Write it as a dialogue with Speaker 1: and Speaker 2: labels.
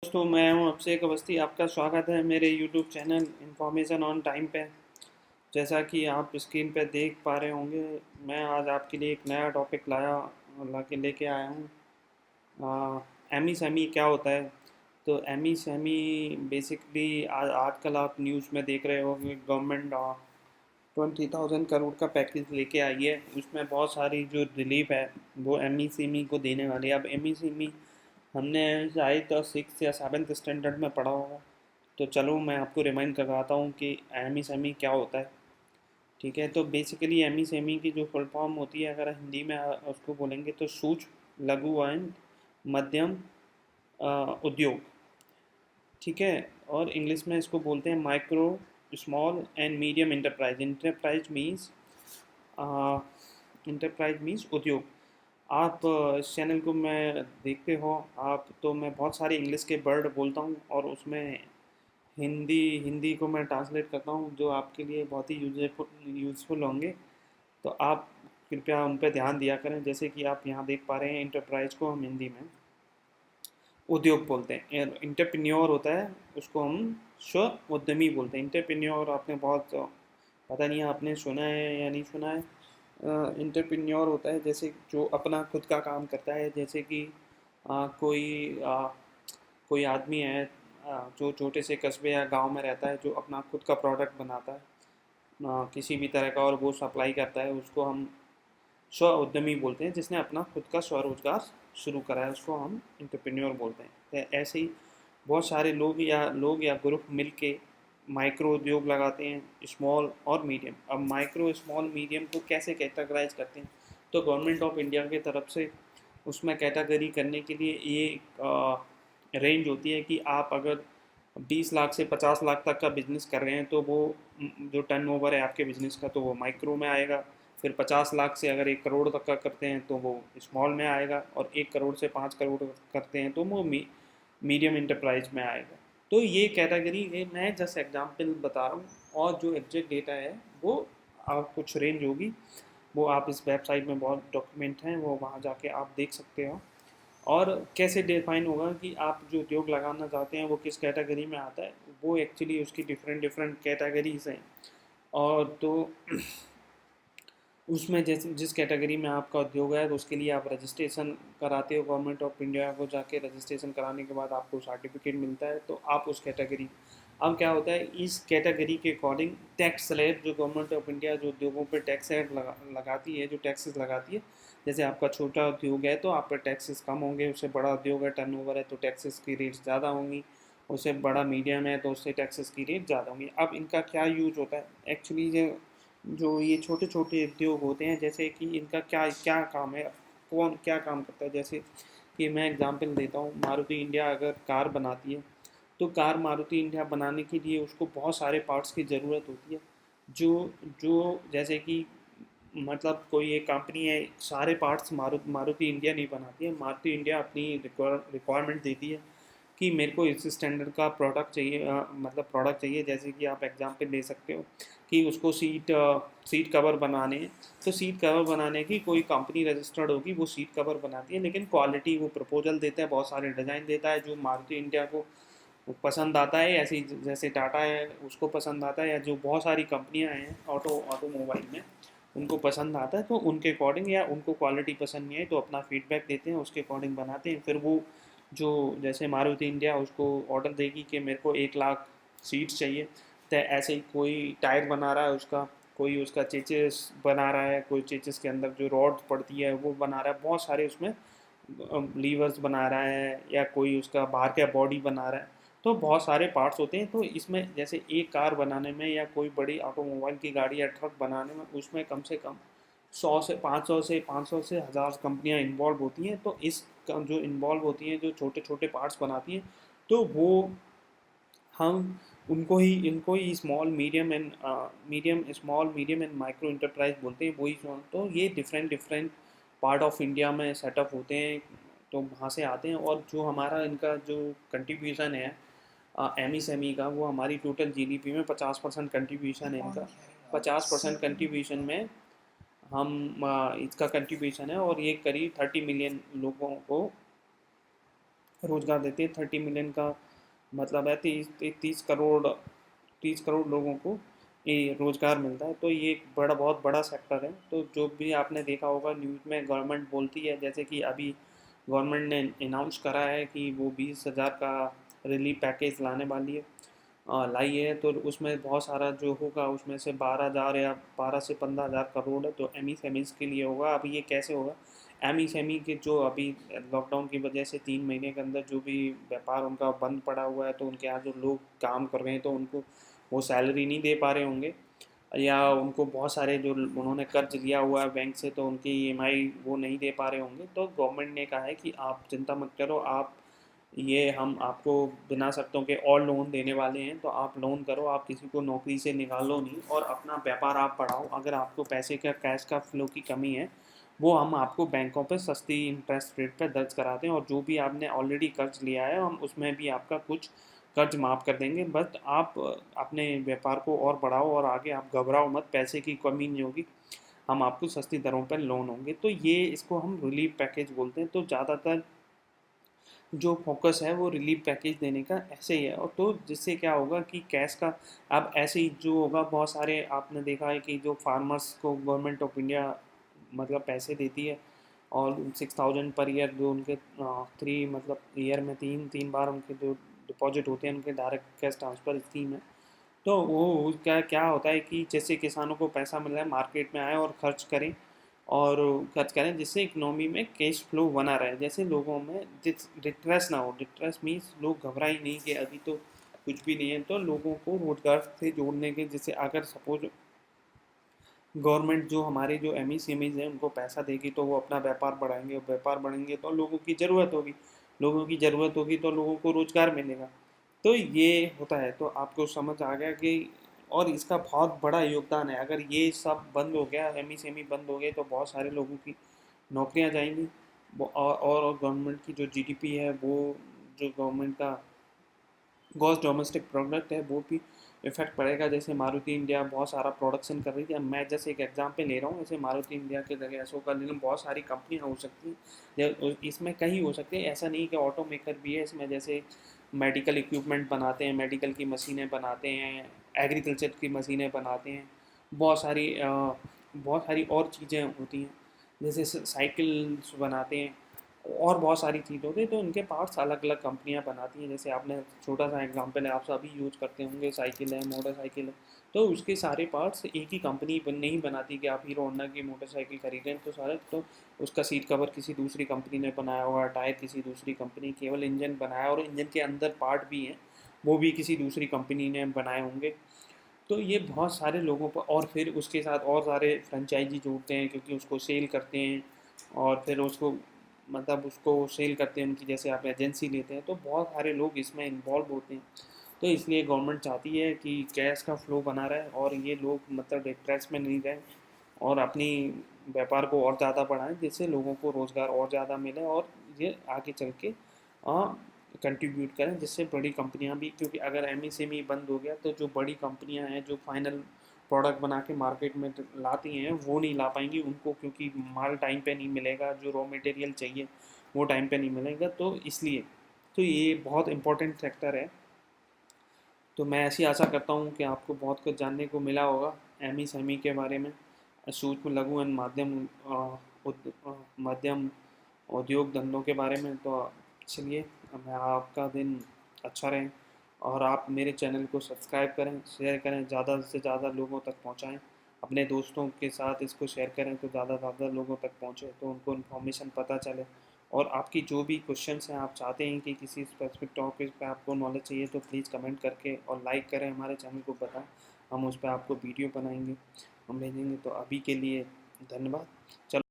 Speaker 1: दोस्तों, मैं हूं अभिषेक अवस्थी। आपका स्वागत है मेरे YouTube channel information on time पे। जैसा कि आप स्क्रीन पे देख पा रहे होंगे, मैं आज आपके लिए एक नया टॉपिक ला के लेके आया हूँ। एमी सेमी क्या होता है? तो एमी सेमी बेसिकली आजकल आप न्यूज़ में देख रहे हो कि गवर्नमेंट 20,000 करोड़ का पैकेज लेके आई है। उसमें बहुत सारी जो रिलीफ है वो M E C M E को देने वाली है। अब M E C M E हमने शायद तो 6 या 7th स्टैंडर्ड में पढ़ा होगा। तो चलो मैं आपको रिमाइंड करवाता हूँ कि एम ई सेम ई क्या होता है। ठीक है, तो बेसिकली एम ई सेम ई की जो फुल फॉर्म होती है, अगर हिंदी में उसको बोलेंगे तो सूक्ष्म लघु एवं मध्यम उद्योग। ठीक है, और इंग्लिश में इसको बोलते हैं micro small and medium enterprise. Enterprise means उद्योग। आप इस चैनल को मैं देखते हो आप, तो मैं बहुत सारे इंग्लिश के वर्ड बोलता हूँ और उसमें हिंदी हिंदी को मैं ट्रांसलेट करता हूँ, जो आपके लिए बहुत ही यूज़फुल होंगे। तो आप कृपया उन पर ध्यान दिया करें। जैसे कि आप यहाँ देख पा रहे हैं, इंटरप्राइज को हम हिंदी में उद्योग बोलते हैं। इंटरप्रेन्योर होता है, उसको हम स्व उद्यमी बोलते हैं। इंटरप्रेन्योर आपने बहुत, पता नहीं आपने सुना है या नहीं सुना है। इंटरप्रेन्योर होता है जैसे जो अपना खुद का काम करता है। जैसे कि कोई आदमी है जो छोटे से कस्बे या गांव में रहता है, जो अपना खुद का प्रोडक्ट बनाता है किसी भी तरह का, और वो सप्लाई करता है। उसको हम स्व उद्यमी बोलते हैं। जिसने अपना खुद का स्वरोजगार शुरू करा है, उसको हम इंटरप्रेन्योर बोलते हैं। तो ऐसे ही बहुत सारे लोग या ग्रुप मिल के माइक्रो उद्योग लगाते हैं, स्मॉल और मीडियम। अब माइक्रो स्मॉल मीडियम को कैसे कैटेगराइज करते हैं? तो गवर्नमेंट ऑफ इंडिया की तरफ से उसमें कैटेगरी करने के लिए ये रेंज होती है कि आप अगर 20 लाख से 50 लाख तक का बिजनेस कर रहे हैं, तो वो जो टर्नओवर है आपके बिजनेस का, तो वो माइक्रो में आएगा। फिर 50 लाख से अगर 1 करोड़ तक का करते हैं तो वो स्मॉल में आएगा, और 1 करोड़ से 5 करोड़ करते हैं तो वो मीडियम इंटरप्राइज में आएगा। तो ये कैटेगरी है, मैं जस्ट एग्जांपल बता रहा हूँ। और जो एग्जैक्ट डेटा है वो कुछ रेंज होगी, वो आप इस वेबसाइट में बहुत डॉक्यूमेंट हैं, वो वहाँ जाके आप देख सकते हो। और कैसे डिफाइन होगा कि आप जो उद्योग लगाना चाहते हैं वो किस कैटेगरी में आता है? वो एक्चुअली उसकी डिफरेंट डिफरेंट कैटेगरीज हैं। और तो उसमें जैसे जिस कैटेगरी में आपका उद्योग है, तो उसके लिए आप रजिस्ट्रेशन कराते हो गवर्नमेंट ऑफ इंडिया को जाके। रजिस्ट्रेशन कराने के बाद आपको सर्टिफिकेट मिलता है, तो आप उस कैटेगरी। अब क्या होता है, इस कैटेगरी के अकॉर्डिंग टैक्स स्लैब जो गवर्नमेंट ऑफ इंडिया जो उद्योगों पर टैक्स स्लैब लगाती है, जो टैक्सेस लगाती है। जैसे आपका छोटा उद्योग है तो आप पर टैक्सेस कम होंगे, उससे बड़ा उद्योग है, टर्नओवर है, तो टैक्सेस की रेट ज़्यादा होंगी। उससे बड़ा मीडियम है तो उससे टैक्सेस की रेट ज़्यादा होंगी। अब इनका क्या यूज होता है एक्चुअली? जो जो ये छोटे छोटे उद्योग होते हैं, जैसे कि इनका क्या क्या काम है, कौन क्या काम करता है। जैसे कि मैं एग्जांपल देता हूँ, मारुति इंडिया अगर कार बनाती है, तो कार मारुति इंडिया बनाने के लिए उसको बहुत सारे पार्ट्स की ज़रूरत होती है। जो जो जैसे कि मतलब कोई एक कंपनी है, सारे पार्ट्स मारुति इंडिया नहीं बनाती है। मारुति इंडिया अपनी रिक्वायरमेंट देती है कि मेरे को इस स्टैंडर्ड का प्रोडक्ट चाहिए, मतलब प्रोडक्ट चाहिए। जैसे कि आप एग्जांपल ले सकते हो कि उसको सीट कवर बनाने हैं, तो सीट कवर बनाने की कोई कंपनी रजिस्टर्ड होगी, वो सीट कवर बनाती है। लेकिन क्वालिटी वो प्रपोजल देता है, बहुत सारे डिज़ाइन देता है जो मारुति इंडिया को पसंद आता है। ऐसी जैसे टाटा है उसको पसंद आता है, या जो बहुत सारी कंपनियां हैं ऑटोमोबाइल में, उनको पसंद आता है। तो उनके अकॉर्डिंग, या उनको क्वालिटी पसंद नहीं है तो अपना फीडबैक देते हैं, उसके अकॉर्डिंग बनाते हैं। फिर वो जो जैसे मारुति इंडिया उसको ऑर्डर देगी कि मेरे को 1 लाख सीट्स चाहिए, तो ऐसे ही कोई टायर बना रहा है उसका, कोई उसका चेचिस बना रहा है, कोई चेचिस के अंदर जो रॉड पड़ती है वो बना रहा है, बहुत सारे उसमें लीवर्स बना रहा है, या कोई उसका बाहर का बॉडी बना रहा है। तो बहुत सारे पार्ट्स होते हैं। तो इसमें जैसे एक कार बनाने में, या कोई बड़ी ऑटोमोबाइल की गाड़ी या ट्रक बनाने में, उसमें कम से कम 100 से 1000 कंपनियां इन्वॉल्व होती हैं। तो जो इन्वॉल्व होती हैं, जो छोटे छोटे पार्ट्स बनाती हैं, तो वो हम इनको ही small medium and micro enterprise बोलते हैं। वही तो ये different different part of India में सेटअप होते हैं, तो वहाँ से आते हैं। और जो हमारा इनका जो कंट्रीब्यूशन है एम ई सेमी का, वो हमारी टोटल जीडीपी में 50% कंट्रीब्यूशन है इनका। 50% कंट्रीब्यूशन में इसका कंट्रीब्यूशन है, और ये करीब 30 मिलियन लोगों को रोज़गार देती है। 30 मिलियन का मतलब है 30 करोड़ लोगों को ये रोज़गार मिलता है। तो ये एक बहुत बड़ा सेक्टर है। तो जो भी आपने देखा होगा न्यूज़ में गवर्नमेंट बोलती है, जैसे कि अभी गवर्नमेंट ने अनाउंस करा है कि वो 20,000 का रिलीफ पैकेज लाने वाली है, लाई है। तो उसमें बहुत सारा जो होगा उसमें से 12,000 या 12 से 15,000 करोड़ है तो एमएसएमईज के लिए होगा। अभी ये कैसे होगा, एमएसएमई के जो अभी लॉकडाउन की वजह से 3 महीने के अंदर जो भी व्यापार उनका बंद पड़ा हुआ है, तो उनके यहाँ जो लोग काम कर रहे हैं तो उनको वो सैलरी नहीं दे पा रहे होंगे, या उनको बहुत सारे जो उन्होंने कर्ज लिया हुआ है बैंक से तो उनकी ईएमआई वो नहीं दे पा रहे होंगे। तो गवर्नमेंट ने कहा है कि आप चिंता मत करो, आप ये हम आपको बिना शर्तों के और लोन देने वाले हैं, तो आप लोन करो, आप किसी को नौकरी से निकालो नहीं और अपना व्यापार आप बढ़ाओ। अगर आपको पैसे का कैश का फ्लो की कमी है, वो हम आपको बैंकों पे सस्ती इंटरेस्ट रेट पे दर्ज कराते हैं, और जो भी आपने ऑलरेडी कर्ज लिया है हम उसमें भी आपका कुछ कर्ज माफ़ कर देंगे। बट आप अपने व्यापार को और बढ़ाओ और आगे आप घबराओ मत, पैसे की कमी नहीं होगी, हम आपको सस्ती दरों पर लोन होंगे। तो ये इसको हम रिलीफ पैकेज बोलते हैं। तो ज़्यादातर जो फोकस है वो रिलीफ पैकेज देने का ऐसे ही है। और तो जिससे क्या होगा कि कैश का अब ऐसे ही जो होगा, बहुत सारे आपने देखा है कि जो फार्मर्स को गवर्नमेंट ऑफ इंडिया मतलब पैसे देती है, और 6,000 पर ईयर जो उनके थ्री मतलब ईयर में तीन तीन बार उनके जो डिपॉजिट होते हैं उनके डायरेक्ट कैश ट्रांसफ़र स्कीम है। तो वो क्या क्या होता है कि जैसे किसानों को पैसा मिल रहा है, मार्केट में आए और खर्च करें जिससे इकोनॉमी में कैश फ्लो बना रहे, जैसे लोगों में डिट्रेस ना हो। डिट्रेस मीन्स लोग घबराए नहीं कि अभी तो कुछ भी नहीं है, तो लोगों को रोजगार से जोड़ने के, जैसे अगर सपोज गवर्नमेंट जो हमारे जो एमएसएमईज हैं उनको पैसा देगी तो वो अपना व्यापार बढ़ाएंगे, और व्यापार बढ़ेंगे तो लोगों की ज़रूरत होगी तो लोगों को रोज़गार मिलेगा। तो ये होता है। तो आपको समझ आ गया कि और इसका बहुत बड़ा योगदान है। अगर ये सब बंद हो गया, एमएसएमई बंद हो गए, तो बहुत सारे लोगों की नौकरियां जाएंगी। और गवर्नमेंट की जो जीडीपी है वो, जो गवर्नमेंट का ग्रॉस डोमेस्टिक प्रोडक्ट है वो भी इफेक्ट पड़ेगा। जैसे मारुति इंडिया बहुत सारा प्रोडक्शन कर रही थी, अब मैं जैसे एक एग्जांपल ले रहा हूँ, जैसे मारुति इंडिया के जगह अशोक लेकिन बहुत सारी कंपनियाँ हो सकती हैं, इसमें कई हो सकती है। ऐसा नहीं कि ऑटो मेकर भी है इसमें, जैसे मेडिकल इक्विपमेंट बनाते हैं, मेडिकल की मशीनें बनाते हैं, एग्रीकल्चर की मशीनें बनाते हैं, बहुत सारी और चीज़ें होती हैं, जैसे साइकिल बनाते हैं, और बहुत सारी चीज़ होती है। तो इनके पार्ट्स अलग अलग कंपनियां बनाती हैं। जैसे आपने छोटा सा एग्जांपल है, आप सभी यूज करते होंगे, साइकिल है, मोटरसाइकिल है, तो उसके सारे पार्ट्स एक ही कंपनी नहीं बनाती कि आप हीरो होंडा की मोटरसाइकिल खरीदें तो सारे, तो उसका सीट कवर किसी दूसरी कंपनी ने बनाया होगा, टायर किसी दूसरी कंपनी, केवल इंजन बनाया, और इंजन के अंदर पार्ट भी हैं वो भी किसी दूसरी कंपनी ने बनाए होंगे। तो ये बहुत सारे लोगों पर, और फिर उसके साथ और सारे फ्रेंचाइजी जोड़ते हैं क्योंकि उसको सेल करते हैं, और फिर उसको मतलब उसको सेल करते हैं उनकी, जैसे आप एजेंसी लेते हैं, तो बहुत सारे लोग इसमें इन्वॉल्व होते हैं। तो इसलिए गवर्नमेंट चाहती है कि कैश का फ्लो बना रहे और ये लोग मतलब डिस्ट्रेस में नहीं रहें, और अपनी व्यापार को और ज़्यादा बढ़ाएं, जिससे लोगों को रोज़गार और ज़्यादा मिले, और ये आगे चल के कंट्रीब्यूट करें, जिससे बड़ी कंपनियां भी, क्योंकि अगर एमएसएमई बंद हो गया तो जो बड़ी कंपनियां हैं जो फाइनल प्रोडक्ट बना के मार्केट में लाती हैं वो नहीं ला पाएंगी उनको, क्योंकि माल टाइम पे नहीं मिलेगा, जो रॉ मटेरियल चाहिए वो टाइम पे नहीं मिलेगा। तो इसलिए तो ये बहुत इंपॉर्टेंट सेक्टर है। तो मैं ऐसी आशा करता हूँ कि आपको बहुत कुछ जानने को मिला होगा एमएसएमई के बारे में, सूक्ष्म लघु एवं मध्यम उद्योग धंधों के बारे में। तो चलिए, मैं आपका दिन अच्छा रहे, और आप मेरे चैनल को सब्सक्राइब करें, शेयर करें, ज़्यादा से ज़्यादा लोगों तक पहुँचाएँ, अपने दोस्तों के साथ इसको शेयर करें तो ज़्यादा से ज़्यादा लोगों तक पहुँचे, तो उनको इन्फॉर्मेशन पता चले। और आपकी जो भी क्वेश्चंस हैं, आप चाहते हैं कि किसी स्पेसिफिक टॉपिक पे आपको नॉलेज चाहिए, तो प्लीज़ कमेंट करके और लाइक करें, हमारे चैनल को बताएं, हम उस पर आपको वीडियो बनाएंगे, हम भेजेंगे। तो अभी के लिए धन्यवाद। चलो।